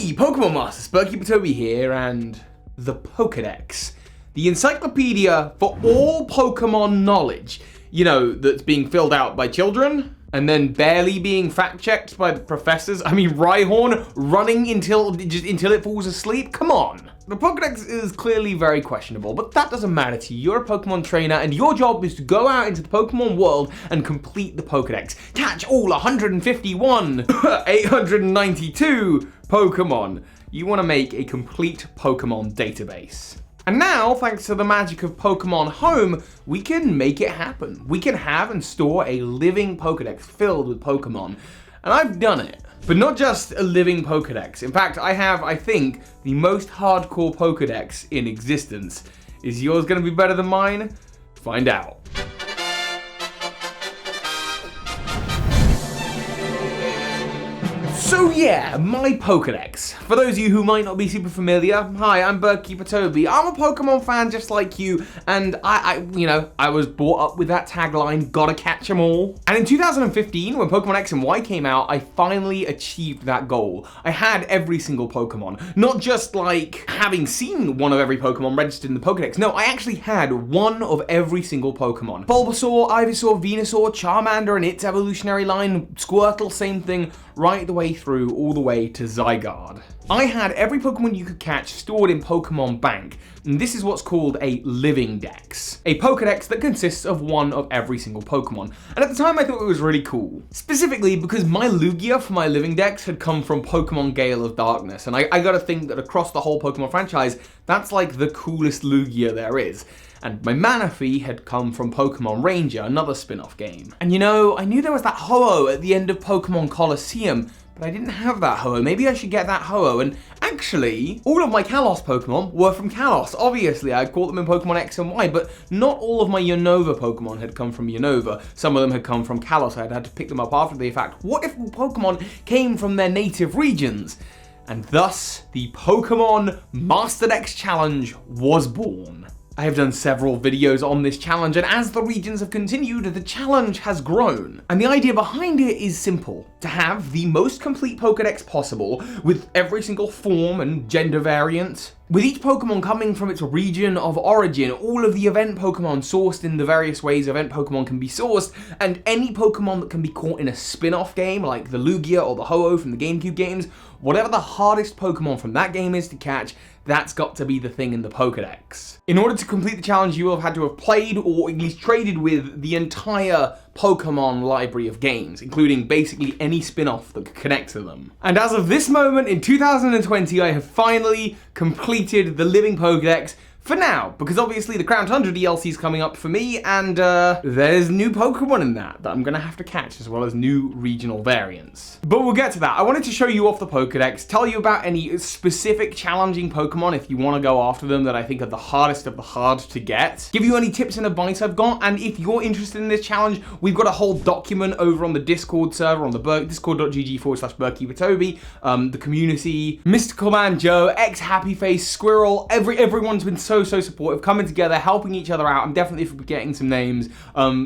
Hey, Pokemon Masters, Toby here, and the Pokedex, the encyclopedia for all Pokemon knowledge, you know, that's being filled out by children, and then barely being fact-checked by the professors. I mean, Rhyhorn running until it falls asleep? Come on. The Pokedex is clearly very questionable, but that doesn't matter to you. You're a Pokemon trainer, and your job is to go out into the Pokemon world and complete the Pokedex. Catch all 151, 892 Pokemon. You want to make a complete Pokemon database. And now, thanks to the magic of Pokemon Home, we can make it happen. We can have and store a living Pokedex filled with Pokemon. And I've done it. But not just a living Pokedex. In fact, I have, I think, the most hardcore Pokedex in existence. Is yours going to be better than mine? Find out. So yeah, my Pokedex. For those of you who might not be super familiar, hi, I'm Toby. I'm a Pokemon fan just like you, and I was brought up with that tagline, gotta catch 'em all. And in 2015, when Pokemon X and Y came out, I finally achieved that goal. I had every single Pokemon. Not just like having seen one of every Pokemon registered in the Pokedex. No, I actually had one of every single Pokemon. Bulbasaur, Ivysaur, Venusaur, Charmander and its evolutionary line, Squirtle, same thing, right the way through, all the way to Zygarde. I had every Pokemon you could catch stored in Pokemon Bank, and this is what's called a Livingdex, a Pokedex that consists of one of every single Pokemon. And at the time I thought it was really cool, specifically because my Lugia for my Livingdex had come from Pokemon Gale of Darkness, and I gotta think that across the whole Pokemon franchise, that's like the coolest Lugia there is. And my Manaphy had come from Pokemon Ranger, another spin-off game. And you know, I knew there was that Ho-Oh at the end of Pokemon Colosseum, but I didn't have that Ho-Oh. Maybe I should get that Ho-Oh. And actually, all of my Kalos Pokemon were from Kalos. Obviously, I caught them in Pokemon X and Y, but not all of my Unova Pokemon had come from Unova. Some of them had come from Kalos. I had to pick them up after the fact. What if Pokemon came from their native regions? And thus, the Pokemon MASTERDEX Challenge was born. I have done several videos on this challenge, and as the regions have continued, the challenge has grown. And the idea behind it is simple: to have the most complete Pokedex possible, with every single form and gender variant, with each Pokemon coming from its region of origin, all of the event Pokemon sourced in the various ways event Pokemon can be sourced, and any Pokemon that can be caught in a spin-off game, like the Lugia or the Ho-Oh from the GameCube games, whatever the hardest Pokemon from that game is to catch, that's got to be the thing in the Pokedex. In order to complete the challenge, you will have had to have played or at least traded with the entire Pokemon library of games, including basically any spin-off that could connect to them. And as of this moment in 2020, I have finally completed the Living Pokedex. For now, because obviously the Crown Tundra DLC is coming up for me, and there's new Pokemon in that I'm gonna have to catch, as well as new regional variants. But we'll get to that. I wanted to show you off the Pokedex, tell you about any specific challenging Pokemon if you want to go after them that I think are the hardest of the hard to get, give you any tips and advice I've got, and if you're interested in this challenge, we've got a whole document over on the Discord server, on the discord.gg/BerkeyWithToby, the community, Mystical Man Joe, ex-Happy Face, Squirrel, everyone's been so supportive, coming together, helping each other out. I'm definitely forgetting some names.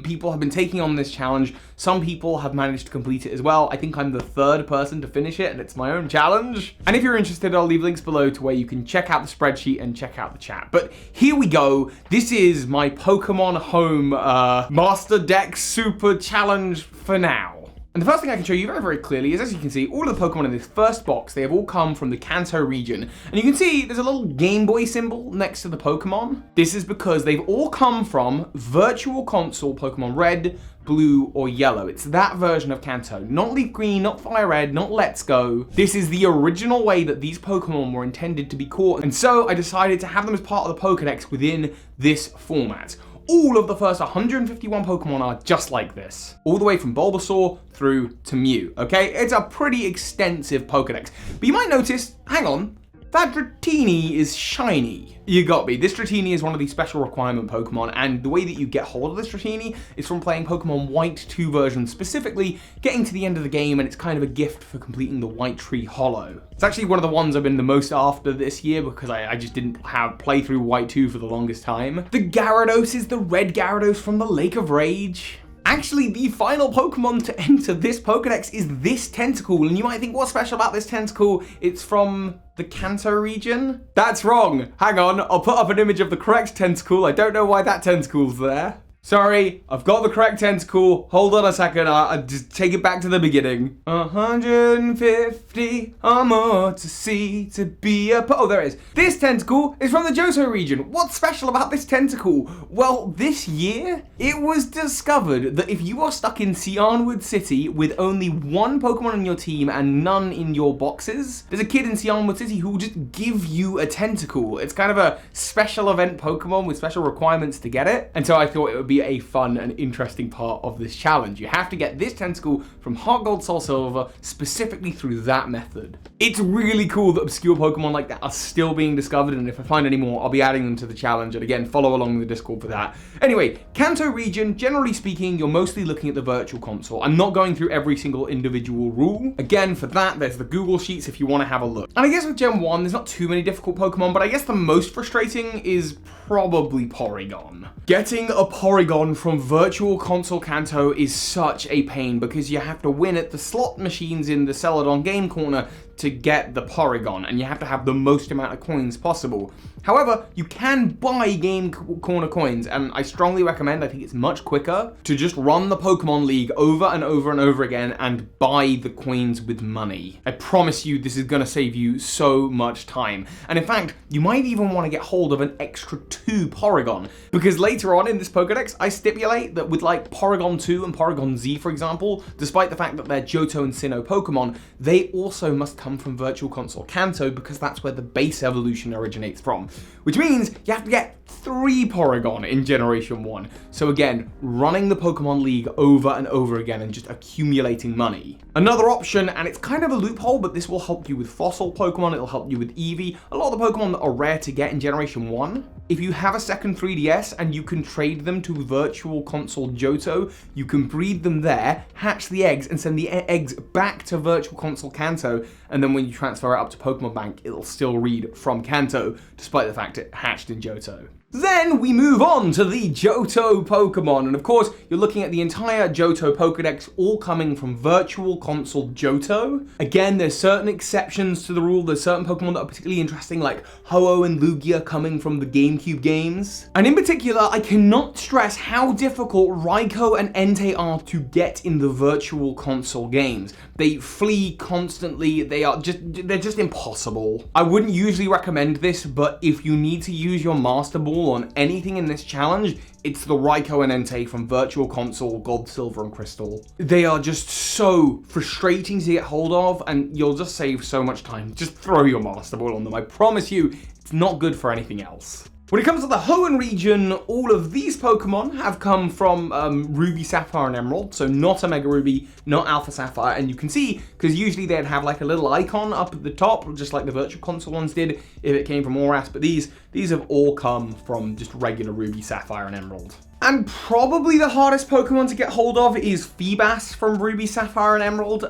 People have been taking on this challenge. Some people have managed to complete it as well. I think I'm the third person to finish it, and it's my own challenge. And if you're interested, I'll leave links below to where you can check out the spreadsheet and check out the chat. But here we go. This is my Pokemon Home MASTERDEX Super Challenge for now. And the first thing I can show you very, very clearly is, as you can see, all of the Pokemon in this first box, they have all come from the Kanto region. And you can see there's a little Game Boy symbol next to the Pokemon. This is because they've all come from Virtual Console Pokemon Red, Blue, or Yellow. It's that version of Kanto. Not Leaf Green, not Fire Red, not Let's Go. This is the original way that these Pokemon were intended to be caught. And so I decided to have them as part of the Pokedex within this format. All of the first 151 Pokemon are just like this, all the way from Bulbasaur through to Mew, okay? It's a pretty extensive Pokedex, but you might notice, hang on, that Dratini is shiny. You got me. This Dratini is one of the special requirement Pokemon, and the way that you get hold of this Dratini is from playing Pokemon White 2 version, specifically getting to the end of the game, and it's kind of a gift for completing the White Tree Hollow. It's actually one of the ones I've been the most after this year because I just didn't have playthrough White 2 for the longest time. The Gyarados is the red Gyarados from the Lake of Rage. Actually, the final Pokemon to enter this Pokedex is this tentacle, and you might think, what's special about this tentacle? It's from the Kanto region? That's wrong. Hang on, I'll put up an image of the correct tentacle. I don't know why that tentacle's there. Sorry, I've got the correct tentacle. Hold on a second, I'll just take it back to the beginning. 150 or more to see, to be a... Oh, there it is. This tentacle is from the Johto region. What's special about this tentacle? Well, this year, it was discovered that if you are stuck in Cianwood City with only one Pokemon in your team and none in your boxes, there's a kid in Cianwood City who will just give you a tentacle. It's kind of a special event Pokemon with special requirements to get it. And so I thought it would be a fun and interesting part of this challenge. You have to get this tentacle from Heart Gold, Soul Silver, specifically through that method. It's really cool that obscure Pokemon like that are still being discovered, and if I find any more, I'll be adding them to the challenge, and again, follow along in the Discord for that. Anyway, Kanto region, generally speaking, you're mostly looking at the Virtual Console. I'm not going through every single individual rule. Again, for that, there's the Google Sheets if you want to have a look. And I guess with Gen 1, there's not too many difficult Pokemon, but I guess the most frustrating is probably Porygon. Getting a Porygon from Virtual Console Kanto is such a pain because you have to win at the slot machines in the Celadon Game Corner to get the Porygon, and you have to have the most amount of coins possible. However, you can buy Game Corner coins, and I strongly recommend, I think it's much quicker, to just run the Pokemon League over and over and over again and buy the coins with money. I promise you this is going to save you so much time. And in fact, you might even want to get hold of an extra 2 Porygon, because later on in this Pokedex, I stipulate that with like Porygon 2 and Porygon Z, for example, despite the fact that they're Johto and Sinnoh Pokemon, they also must come from Virtual Console Kanto because that's where the base evolution originates from. Which means you have to get 3 Porygon in Generation 1. So again, running the Pokemon League over and over again and just accumulating money. Another option, and it's kind of a loophole, but this will help you with fossil Pokemon, it'll help you with Eevee, a lot of the Pokemon that are rare to get in Generation 1. If you have a second 3DS and you can trade them to Virtual Console Johto, you can breed them there, hatch the eggs, and send the eggs back to Virtual Console Kanto, and then when you transfer it up to Pokemon Bank, it'll still read from Kanto, despite the fact it hatched in Johto. Then we move on to the Johto Pokemon, and of course, you're looking at the entire Johto Pokedex all coming from Virtual Console Johto. Again, there's certain exceptions to the rule. There's certain Pokemon that are particularly interesting, like Ho-Oh and Lugia coming from the GameCube games. And in particular, I cannot stress how difficult Raikou and Entei are to get in the Virtual Console games. They flee constantly, they're just impossible. I wouldn't usually recommend this, but if you need to use your Master Ball on anything in this challenge, it's the Raikou and Entei from Virtual Console Gold, Silver, and Crystal. They are just so frustrating to get hold of, and you'll just save so much time. Just throw your Master Ball on them. I promise you, it's not good for anything else. When it comes to the Hoenn region, all of these Pokemon have come from Ruby, Sapphire, and Emerald, so not Omega Ruby, not Alpha Sapphire, and you can see, because usually they'd have like a little icon up at the top, just like the Virtual Console ones did, if it came from Oras, but these have all come from just regular Ruby, Sapphire, and Emerald. And probably the hardest Pokemon to get hold of is Feebas from Ruby, Sapphire, and Emerald.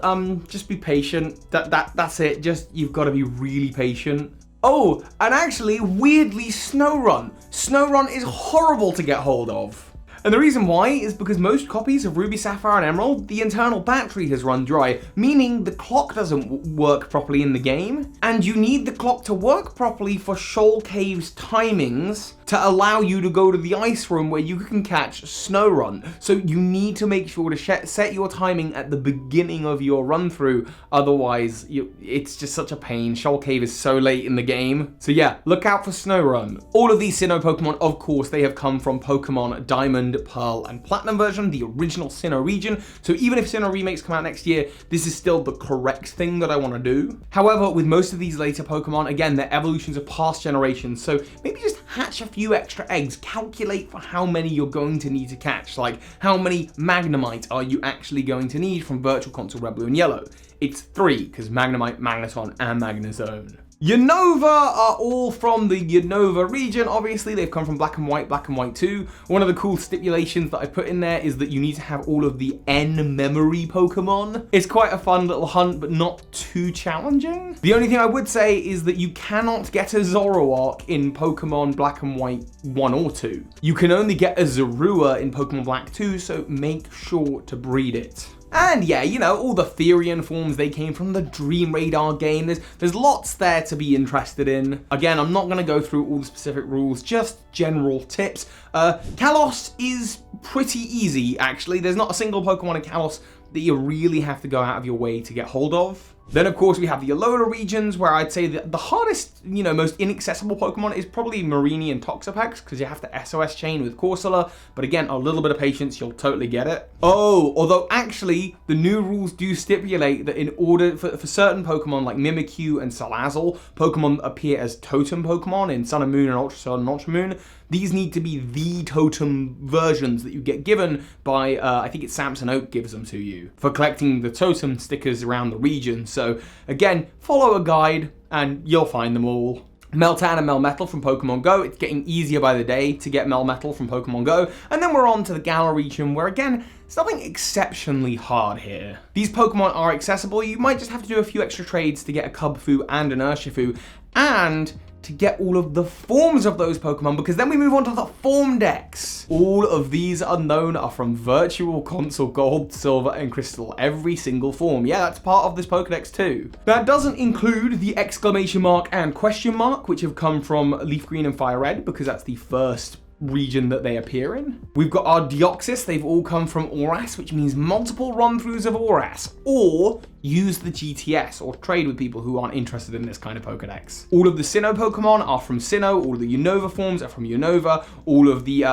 Just be patient, that's it, you've got to be really patient. Oh, and actually, weirdly, Snorunt. Snorunt is horrible to get hold of. And the reason why is because most copies of Ruby, Sapphire, and Emerald, the internal battery has run dry, meaning the clock doesn't work properly in the game, and you need the clock to work properly for Shoal Cave's timings to allow you to go to the ice room where you can catch Snorunt. So you need to make sure to set your timing at the beginning of your run through, otherwise it's just such a pain. Shoal Cave is so late in the game. So yeah, look out for Snorunt. All of these Sinnoh Pokemon, of course, they have come from Pokemon Diamond, Pearl, and Platinum version, the original Sinnoh region. So even if Sinnoh remakes come out next year, this is still the correct thing that I want to do. However, with most of these later Pokemon, again, they're evolutions of past generations, so maybe just hatch a few extra eggs, calculate for how many you're going to need to catch, like how many Magnemite are you actually going to need from Virtual Console Red, Blue, and Yellow. It's 3, because Magnemite, Magneton, and Magnezone. Unova are all from the Unova region. Obviously, they've come from Black and White 2. One of the cool stipulations that I put in there is that you need to have all of the N memory Pokemon. It's quite a fun little hunt, but not too challenging. The only thing I would say is that you cannot get a Zoroark in Pokemon Black and White 1 or 2. You can only get a Zorua in Pokemon Black 2, so make sure to breed it. And yeah, you know, all the Therian forms, they came from the Dream Radar game. There's lots there to be interested in. Again, I'm not gonna go through all the specific rules, just general tips. Kalos is pretty easy, actually. There's not a single Pokemon in Kalos that you really have to go out of your way to get hold of. Then, of course, we have the Alola regions, where I'd say that the hardest, you know, most inaccessible Pokemon is probably Mareanie and Toxapex, because you have to SOS chain with Corsola. But again, a little bit of patience, you'll totally get it. Oh, although actually, the new rules do stipulate that in order for certain Pokemon like Mimikyu and Salazzle, Pokemon that appear as totem Pokemon in Sun and Moon and Ultra Sun and Ultra Moon, these need to be the totem versions that you get given by, I think it's Samson Oak gives them to you, for collecting the totem stickers around the region. So again, follow a guide and you'll find them all. Meltan and Melmetal from Pokemon Go. It's getting easier by the day to get Melmetal from Pokemon Go. And then we're on to the Gala region, where again, it's nothing exceptionally hard here. These Pokemon are accessible. You might just have to do a few extra trades to get a Cubfu and an Urshifu, and to get all of the forms of those Pokemon, because then we move on to the form decks. All of these unknown are from Virtual Console Gold, Silver, and Crystal. Every single form. Yeah, that's part of this Pokedex too. That doesn't include the exclamation mark and question mark, which have come from Leaf Green and Fire Red, because that's the first region that they appear in. We've got our Deoxys, they've all come from Oras, which means multiple run-throughs of Oras, or use the GTS, or trade with people who aren't interested in this kind of Pokedex. All of the Sinnoh Pokemon are from Sinnoh, all of the Unova forms are from Unova, all of the,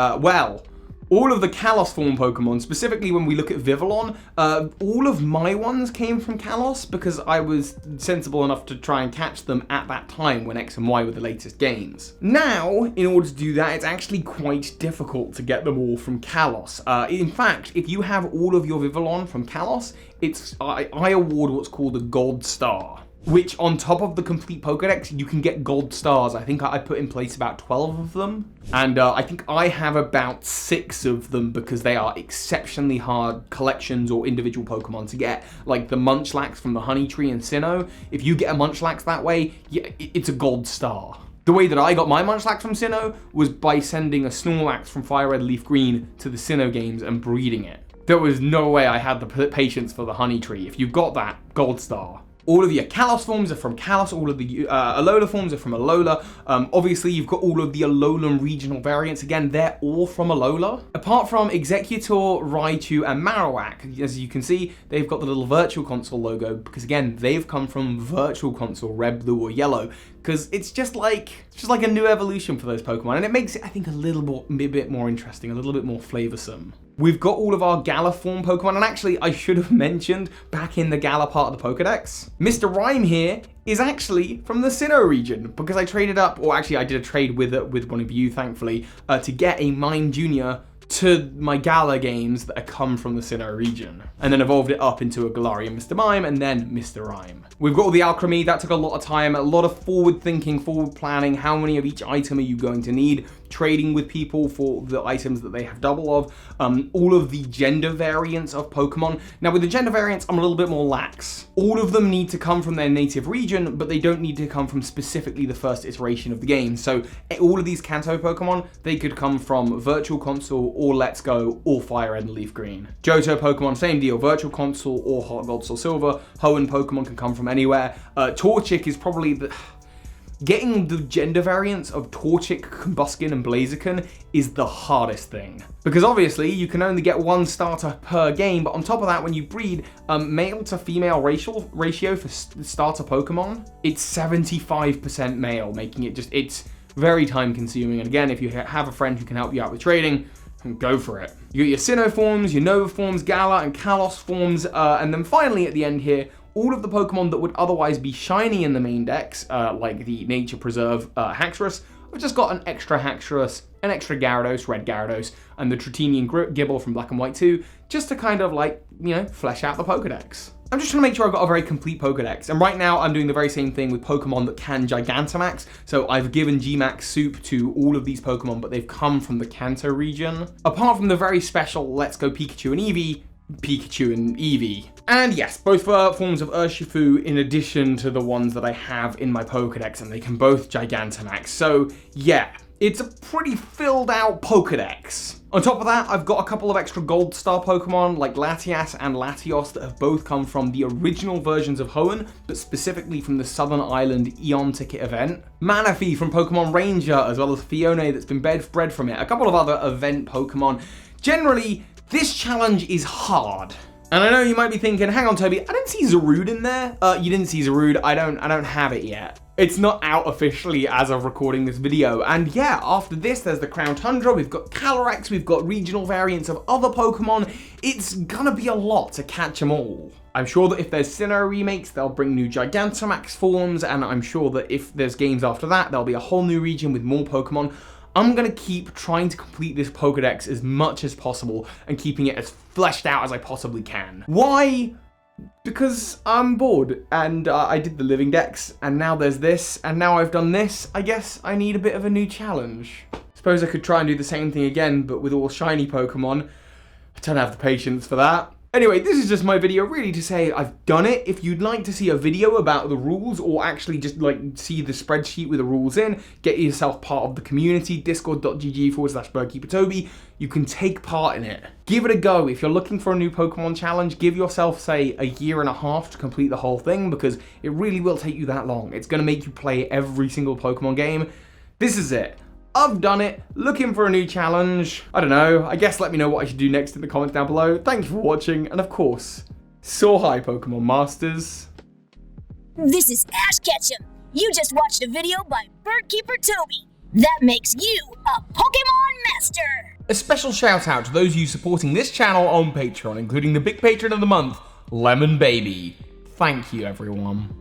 all of the Kalos form Pokemon, specifically when we look at Vivillon, all of my ones came from Kalos because I was sensible enough to try and catch them at that time when X and Y were the latest games. Now, in order to do that, it's actually quite difficult to get them all from Kalos. In fact, if you have all of your Vivillon from Kalos, I award what's called a Gold Star, which on top of the complete Pokedex, you can get gold stars. I think I put in place about 12 of them. And I think I have about 6 of them because they are exceptionally hard collections or individual Pokemon to get. Like the Munchlax from the Honey Tree and Sinnoh. If you get a Munchlax that way, yeah, it's a gold star. The way that I got my Munchlax from Sinnoh was by sending a Snorlax from Fire Red Leaf Green to the Sinnoh games and breeding it. There was no way I had the patience for the Honey Tree. If you got that, gold star. All of your Kalos forms are from Kalos, all of the Alola forms are from Alola. Obviously, you've got all of the Alolan regional variants. Again, they're all from Alola. Apart from Executor, Raichu, and Marowak, as you can see, they've got the little Virtual Console logo, because again, they've come from Virtual Console, red, blue, or yellow, because it's just like a new evolution for those Pokemon, and it makes it, I think, a bit more interesting, a little bit more flavoursome. We've got all of our Gala form Pokemon, and actually, I should have mentioned back in the Gala part of the Pokedex, Mr. Rhyme here is actually from the Sinnoh region, because I traded up, or actually I did a trade with one of you, thankfully, to get a Mine Junior to my Gala games that come from the Sinnoh region, and then evolved it up into a Galarian Mr. Mime, and then Mr. Rhyme. We've got all the Alchemy. That took a lot of time, a lot of forward thinking, forward planning. How many of each item are you going to need? Trading with people for the items that they have double of. All of the gender variants of Pokemon. Now with the gender variants, I'm a little bit more lax. All of them need to come from their native region, but they don't need to come from specifically the first iteration of the game. So all of these Kanto Pokemon, they could come from Virtual Console, or Let's Go, or Fire Red and Leaf Green. Johto Pokemon, same deal, Virtual Console or Heart Gold Soul Silver. Hoenn Pokemon can come from anywhere. Torchic is probably the... Getting the gender variants of Torchic, Combuskin, and Blaziken is the hardest thing. Because obviously, you can only get one starter per game, but on top of that, when you breed male to female ratio for starter Pokemon, it's 75% male, making it just, it's very time consuming. And again, if you have a friend who can help you out with trading, go for it. You got your Sinnoh forms, your Nova forms, Gala and Kalos forms, and then finally at the end here, all of the Pokemon that would otherwise be shiny in the main decks, like the Nature Preserve Haxorus, I've just got an extra Haxorus, an extra Gyarados, red Gyarados, and the Tritinian Gibble from Black and White 2, just to kind of like, you know, flesh out the Pokedex. I'm just trying to make sure I've got a very complete Pokedex. And right now I'm doing the very same thing with Pokemon that can Gigantamax. So I've given Gmax Soup to all of these Pokemon, but they've come from the Kanto region. Apart from the very special Let's Go Pikachu and Eevee. And yes, both forms of Urshifu in addition to the ones that I have in my Pokedex, and they can both Gigantamax. So yeah, it's a pretty filled out Pokedex. On top of that, I've got a couple of extra Gold Star Pokemon like Latias and Latios that have both come from the original versions of Hoenn, but specifically from the Southern Island Eon Ticket event. Manaphy from Pokemon Ranger, as well as Phione that's been bred from it. A couple of other event Pokemon. Generally, this challenge is hard. And I know you might be thinking, hang on Toby, I didn't see Zarude in there. You didn't see Zarude, I don't have it yet. It's not out officially as of recording this video. And yeah, after this, there's the Crown Tundra, we've got Calyrex, we've got regional variants of other Pokemon. It's gonna be a lot to catch them all. I'm sure that if there's Sinnoh remakes, they'll bring new Gigantamax forms, and I'm sure that if there's games after that, there'll be a whole new region with more Pokemon. I'm gonna keep trying to complete this Pokedex as much as possible and keeping it as fleshed out as I possibly can. Why? Because I'm bored, and I did the Livingdex, and now there's this, and now I've done this. I guess I need a bit of a new challenge. Suppose I could try and do the same thing again, but with all shiny Pokemon. I don't have the patience for that. Anyway, this is just my video really to say I've done it. If you'd like to see a video about the rules or actually just like see the spreadsheet with the rules in, get yourself part of the community, discord.gg/BirdKeeperToby. You can take part in it. Give it a go. If you're looking for a new Pokemon challenge, give yourself, say, a year and a half to complete the whole thing because it really will take you that long. It's going to make you play every single Pokemon game. This is it. I've done it, looking for a new challenge. I don't know, I guess let me know what I should do next in the comments down below. Thank you for watching, and of course, soar high Pokemon Masters. This is Ash Ketchum. You just watched a video by Birdkeeper Toby. That makes you a Pokemon Master. A special shout out to those of you supporting this channel on Patreon, including the big patron of the month, Lemon Baby. Thank you, everyone.